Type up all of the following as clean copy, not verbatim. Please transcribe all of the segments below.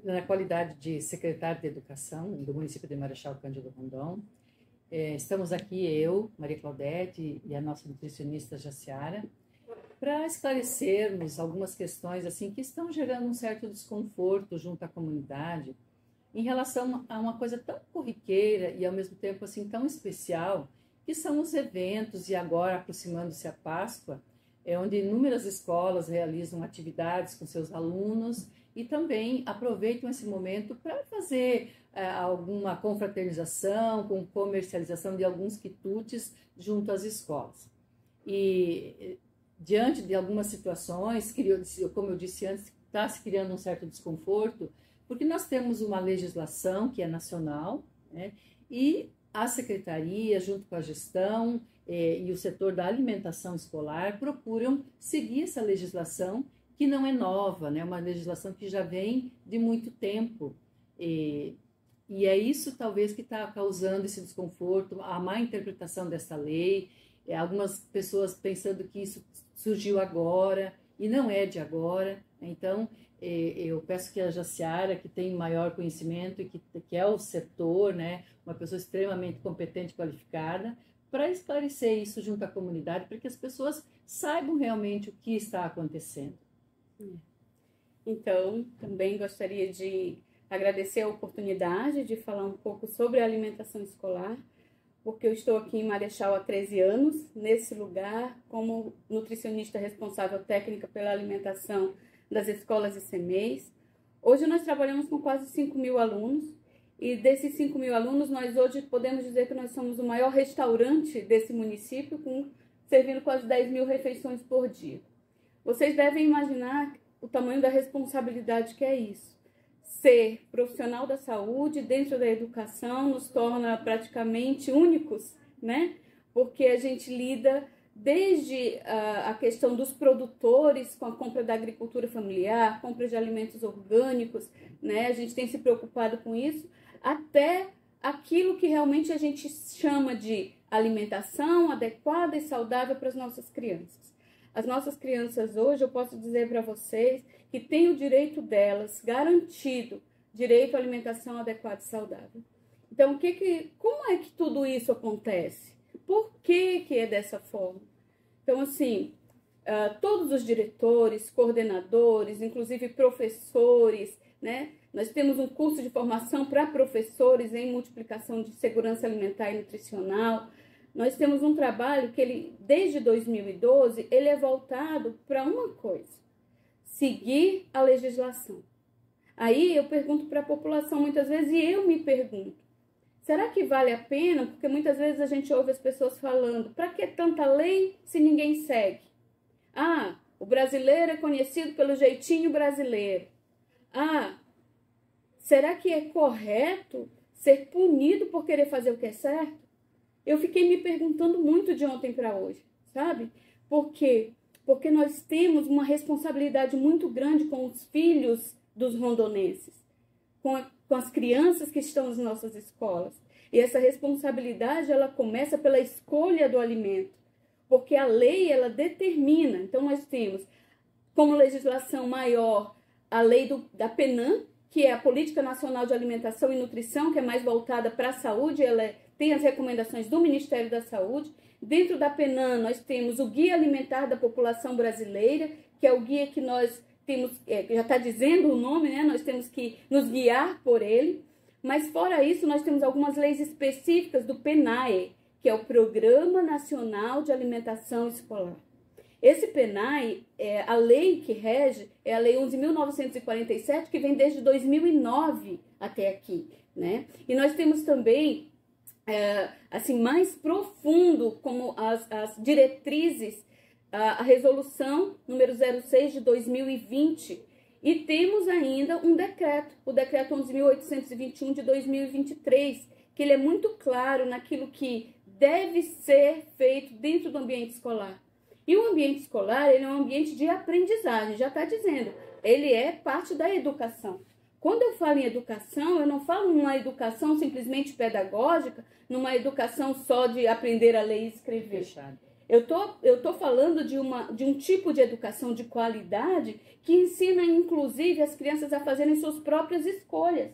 na qualidade de secretário de Educação do município de Marechal Cândido Rondon. Estamos aqui, eu, Maria Claudete e a nossa nutricionista Jaciara, para esclarecermos algumas questões assim que estão gerando um certo desconforto junto à comunidade em relação a uma coisa tão corriqueira e ao mesmo tempo assim tão especial, que são os eventos, e agora aproximando-se a Páscoa, onde inúmeras escolas realizam atividades com seus alunos e também aproveitam esse momento para fazer alguma confraternização, com comercialização de alguns quitutes junto às escolas. E diante de algumas situações, como eu disse antes, está se criando um certo desconforto, porque nós temos uma legislação que é nacional, né, e a secretaria, junto com a gestão e o setor da alimentação escolar, procuram seguir essa legislação, que não é nova, né, uma legislação que já vem de muito tempo. E é isso, talvez, que está causando esse desconforto, a má interpretação dessa lei, algumas pessoas pensando que isso surgiu agora, e não é de agora. Então, eu peço que a Jaciara, que tem maior conhecimento e que é o setor, né, uma pessoa extremamente competente e qualificada, para esclarecer isso junto à comunidade, para que as pessoas saibam realmente o que está acontecendo. Então, também gostaria de agradecer a oportunidade de falar um pouco sobre a alimentação escolar, porque eu estou aqui em Marechal há 13 anos, nesse lugar, como nutricionista responsável técnica pela alimentação das escolas e CMEs. Hoje nós trabalhamos com quase 5.000 alunos, e desses 5.000 alunos, nós hoje podemos dizer que nós somos o maior restaurante desse município, servindo quase 10.000 refeições por dia. Vocês devem imaginar o tamanho da responsabilidade que é isso. Ser profissional da saúde dentro da educação nos torna praticamente únicos, né? Porque a gente lida desde a questão dos produtores com a compra da agricultura familiar, compra de alimentos orgânicos, né? A gente tem se preocupado com isso, até aquilo que realmente a gente chama de alimentação adequada e saudável para as nossas crianças. As nossas crianças hoje, eu posso dizer para vocês que têm o direito delas garantido, direito à alimentação adequada e saudável. Então, como é que tudo isso acontece? Por que é dessa forma? Então, assim, todos os diretores, coordenadores, inclusive professores, né? Nós temos um curso de formação para professores em multiplicação de segurança alimentar e nutricional. Nós temos um trabalho que desde 2012, ele é voltado para uma coisa: seguir a legislação. Aí eu pergunto para a população muitas vezes, e eu me pergunto, será que vale a pena? Porque muitas vezes a gente ouve as pessoas falando, para que tanta lei se ninguém segue? Ah, o brasileiro é conhecido pelo jeitinho brasileiro. Ah, será que é correto ser punido por querer fazer o que é certo? Eu fiquei me perguntando muito de ontem para hoje, sabe? Por quê? Porque nós temos uma responsabilidade muito grande com os filhos dos rondonenses, com as crianças que estão nas nossas escolas. E essa responsabilidade, ela começa pela escolha do alimento, porque a lei, ela determina. Então, nós temos como legislação maior a lei da PENAM, que é a Política Nacional de Alimentação e Nutrição, que é mais voltada para a saúde, tem as recomendações do Ministério da Saúde. Dentro da PENAM, nós temos o Guia Alimentar da População Brasileira, que é o guia que nós temos, já está dizendo o nome, né? Nós temos que nos guiar por ele. Mas, fora isso, nós temos algumas leis específicas do PNAE, que é o Programa Nacional de Alimentação Escolar. Esse PNAE, a lei que rege, é a Lei 11.947, que vem desde 2009 até aqui, né? E nós temos também, assim, mais profundo, como as diretrizes, a resolução número 06 de 2020, e temos ainda um decreto, o decreto 11.821 de 2023, que ele é muito claro naquilo que deve ser feito dentro do ambiente escolar. E o ambiente escolar, ele é um ambiente de aprendizagem, já está dizendo, ele é parte da educação. Quando eu falo em educação, eu não falo numa educação simplesmente pedagógica, numa educação só de aprender a ler e escrever. Fechado. Eu tô falando de um tipo de educação de qualidade que ensina, inclusive, as crianças a fazerem suas próprias escolhas.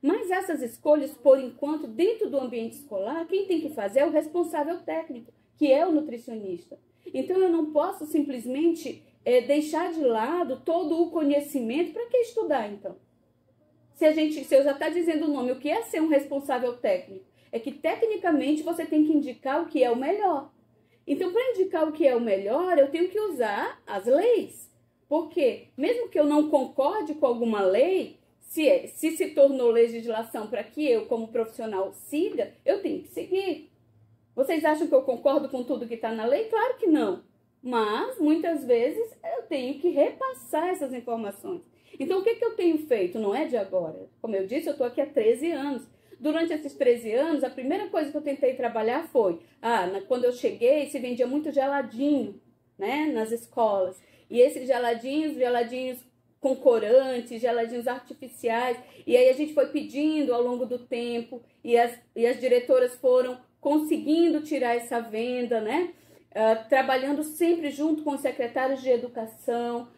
Mas essas escolhas, por enquanto, dentro do ambiente escolar, quem tem que fazer é o responsável técnico, que é o nutricionista. Então, eu não posso simplesmente deixar de lado todo o conhecimento. Para que estudar, então? Se eu já está dizendo o nome, o que é ser um responsável técnico? É que, tecnicamente, você tem que indicar o que é o melhor. Então, para indicar o que é o melhor, eu tenho que usar as leis. Porque, mesmo que eu não concorde com alguma lei, se tornou legislação para que eu, como profissional, siga, eu tenho que seguir. Vocês acham que eu concordo com tudo que está na lei? Claro que não. Mas, muitas vezes, eu tenho que repassar essas informações. Então, o que eu tenho feito? Não é de agora. Como eu disse, eu estou aqui há 13 anos. Durante esses 13 anos, a primeira coisa que eu tentei trabalhar foi... quando eu cheguei, se vendia muito geladinho, né, nas escolas. E esses geladinhos com corantes, geladinhos artificiais. E aí a gente foi pedindo ao longo do tempo. E as diretoras foram conseguindo tirar essa venda, né? Trabalhando sempre junto com os secretários de educação.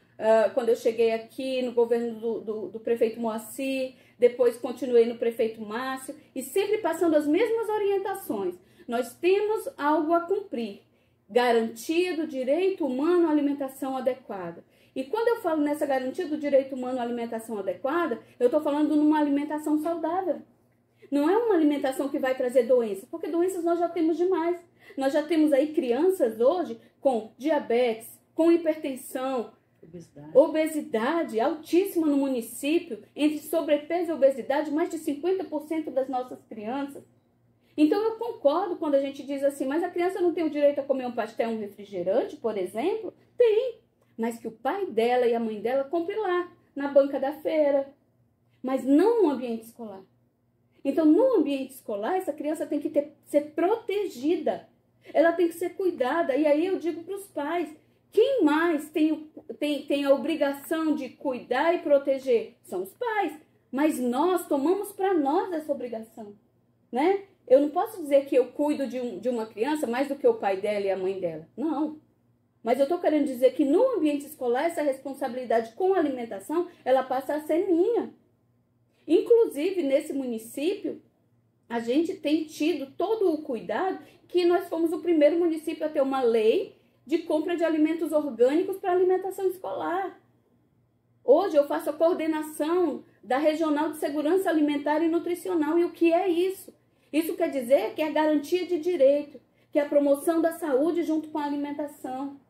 Quando eu cheguei aqui no governo do prefeito Moacir, depois continuei no prefeito Márcio, e sempre passando as mesmas orientações. Nós temos algo a cumprir, garantia do direito humano à alimentação adequada. E quando eu falo nessa garantia do direito humano à alimentação adequada, eu estou falando numa alimentação saudável. Não é uma alimentação que vai trazer doenças, porque doenças nós já temos demais. Nós já temos aí crianças hoje com diabetes, com hipertensão, obesidade altíssima no município, entre sobrepeso e obesidade, mais de 50% das nossas crianças. Então eu concordo quando a gente diz assim, mas a criança não tem o direito a comer um pastel, um refrigerante, por exemplo? Tem, mas que o pai dela e a mãe dela compre lá, na banca da feira, mas não no ambiente escolar. Então, no ambiente escolar, essa criança tem que ser protegida, ela tem que ser cuidada. E aí eu digo para os pais, quem mais tem a obrigação de cuidar e proteger? São os pais. Mas nós tomamos para nós essa obrigação, né? Eu não posso dizer que eu cuido de uma criança mais do que o pai dela e a mãe dela. Não. Mas eu estou querendo dizer que no ambiente escolar, essa responsabilidade com a alimentação, ela passa a ser minha. Inclusive, nesse município, a gente tem tido todo o cuidado que nós fomos o primeiro município a ter uma lei de compra de alimentos orgânicos para alimentação escolar. Hoje eu faço a coordenação da Regional de Segurança Alimentar e Nutricional. E o que é isso? Isso quer dizer que é a garantia de direito, que é a promoção da saúde junto com a alimentação.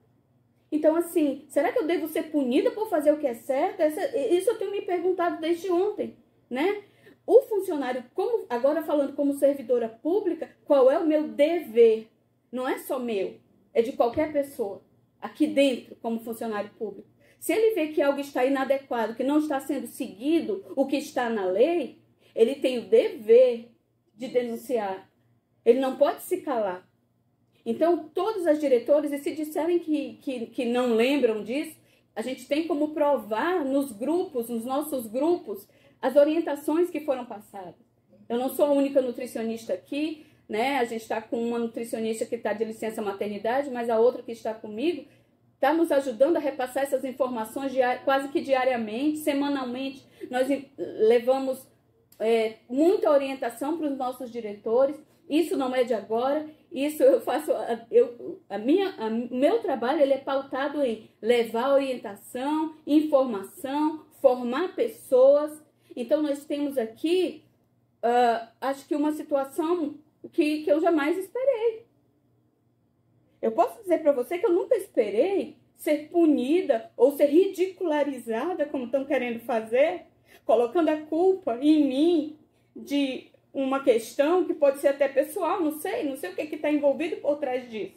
Então, assim, será que eu devo ser punida por fazer o que é certo? Isso eu tenho me perguntado desde ontem, né? O funcionário, agora falando como servidora pública, qual é o meu dever? Não é só meu, é de qualquer pessoa, aqui dentro, como funcionário público. Se ele vê que algo está inadequado, que não está sendo seguido o que está na lei, ele tem o dever de denunciar. Ele não pode se calar. Então, todas as diretoras, e se disserem que não lembram disso, a gente tem como provar nos grupos, nos nossos grupos, as orientações que foram passadas. Eu não sou a única nutricionista aqui, né? A gente está com uma nutricionista que está de licença maternidade, mas a outra que está comigo está nos ajudando a repassar essas informações quase que diariamente, semanalmente. Nós levamos muita orientação para os nossos diretores. Isso não é de agora. Isso eu faço, o meu trabalho ele é pautado em levar orientação, informação, formar pessoas. Então, nós temos aqui, acho que uma situação que eu jamais esperei. Eu posso dizer para você que eu nunca esperei ser punida ou ser ridicularizada, como estão querendo fazer, colocando a culpa em mim de uma questão que pode ser até pessoal, não sei o que está envolvido por trás disso.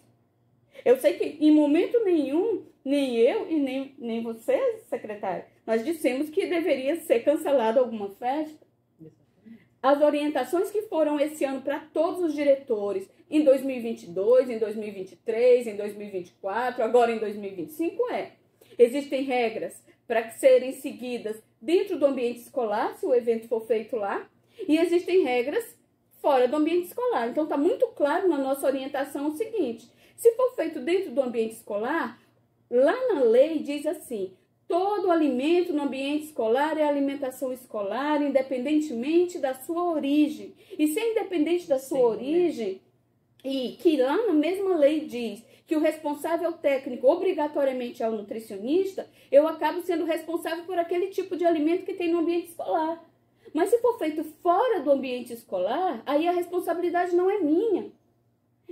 Eu sei que em momento nenhum, nem eu e nem você, secretária, nós dissemos que deveria ser cancelada alguma festa. As orientações que foram esse ano para todos os diretores, em 2022, em 2023, em 2024, agora em 2025, existem regras para serem seguidas dentro do ambiente escolar, se o evento for feito lá, e existem regras fora do ambiente escolar. Então, está muito claro na nossa orientação o seguinte: Se for feito dentro do ambiente escolar, lá na lei diz assim: todo alimento no ambiente escolar é alimentação escolar, independentemente da sua origem. E se é independente da sua origem, e que lá na mesma lei diz que o responsável técnico obrigatoriamente é o nutricionista, eu acabo sendo responsável por aquele tipo de alimento que tem no ambiente escolar. Mas se for feito fora do ambiente escolar, aí a responsabilidade não é minha.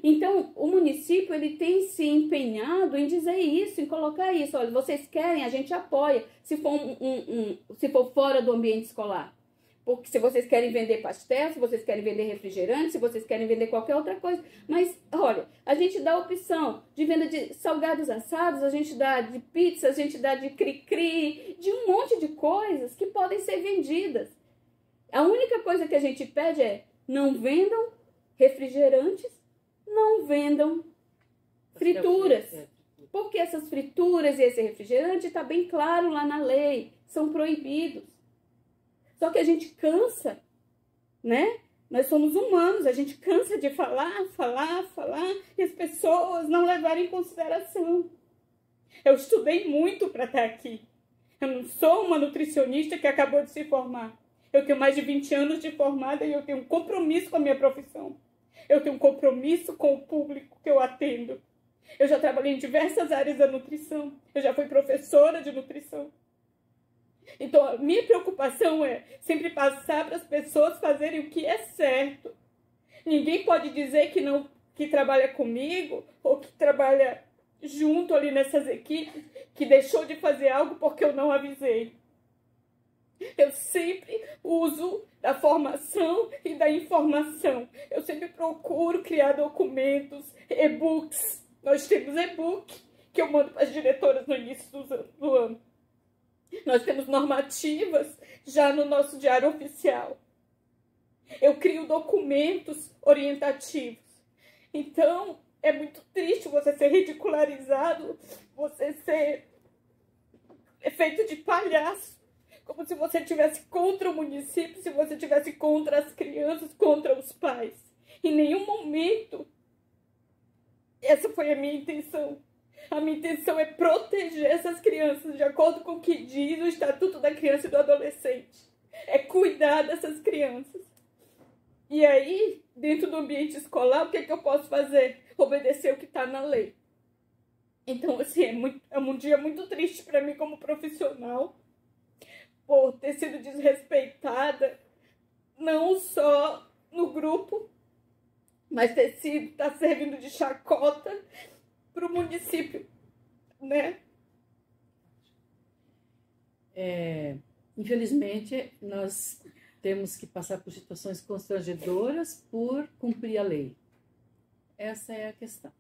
Então, o município ele tem se empenhado em dizer isso, em colocar isso. Olha, vocês querem, a gente apoia, se for, se for fora do ambiente escolar. Porque se vocês querem vender pastel, se vocês querem vender refrigerante, se vocês querem vender qualquer outra coisa. Mas, olha, a gente dá a opção de venda de salgados assados, a gente dá de pizza, a gente dá de cri-cri, de um monte de coisas que podem ser vendidas. A única coisa que a gente pede é: não vendam refrigerantes, não vendam frituras. Porque essas frituras e esse refrigerante está bem claro lá na lei, são proibidos. Só que a gente cansa, né? Nós somos humanos, a gente cansa de falar, e as pessoas não levarem em consideração. Eu estudei muito para estar aqui. Eu não sou uma nutricionista que acabou de se formar. Eu tenho mais de 20 anos de formada e eu tenho um compromisso com a minha profissão. Eu tenho um compromisso com o público que eu atendo. Eu já trabalhei em diversas áreas da nutrição. Eu já fui professora de nutrição. Então, a minha preocupação é sempre passar para as pessoas fazerem o que é certo. Ninguém pode dizer que trabalha comigo ou que trabalha junto ali nessas equipes que deixou de fazer algo porque eu não avisei. Eu sempre uso da formação e da informação. Eu sempre procuro criar documentos, e-books. Nós temos e-book que eu mando para as diretoras no início do ano. Nós temos normativas já no nosso diário oficial. Eu crio documentos orientativos. Então, é muito triste você ser ridicularizado, você ser feito de palhaço. Como se você estivesse contra o município, se você estivesse contra as crianças, contra os pais. Em nenhum momento, essa foi a minha intenção. A minha intenção é proteger essas crianças, de acordo com o que diz o Estatuto da Criança e do Adolescente. É cuidar dessas crianças. E aí, dentro do ambiente escolar, o que eu posso fazer? Obedecer o que está na lei. Então, assim, é um dia muito triste para mim como profissional, por ter sido desrespeitada, não só no grupo, mas tá servindo de chacota para o município, né? Infelizmente, nós temos que passar por situações constrangedoras por cumprir a lei. Essa é a questão.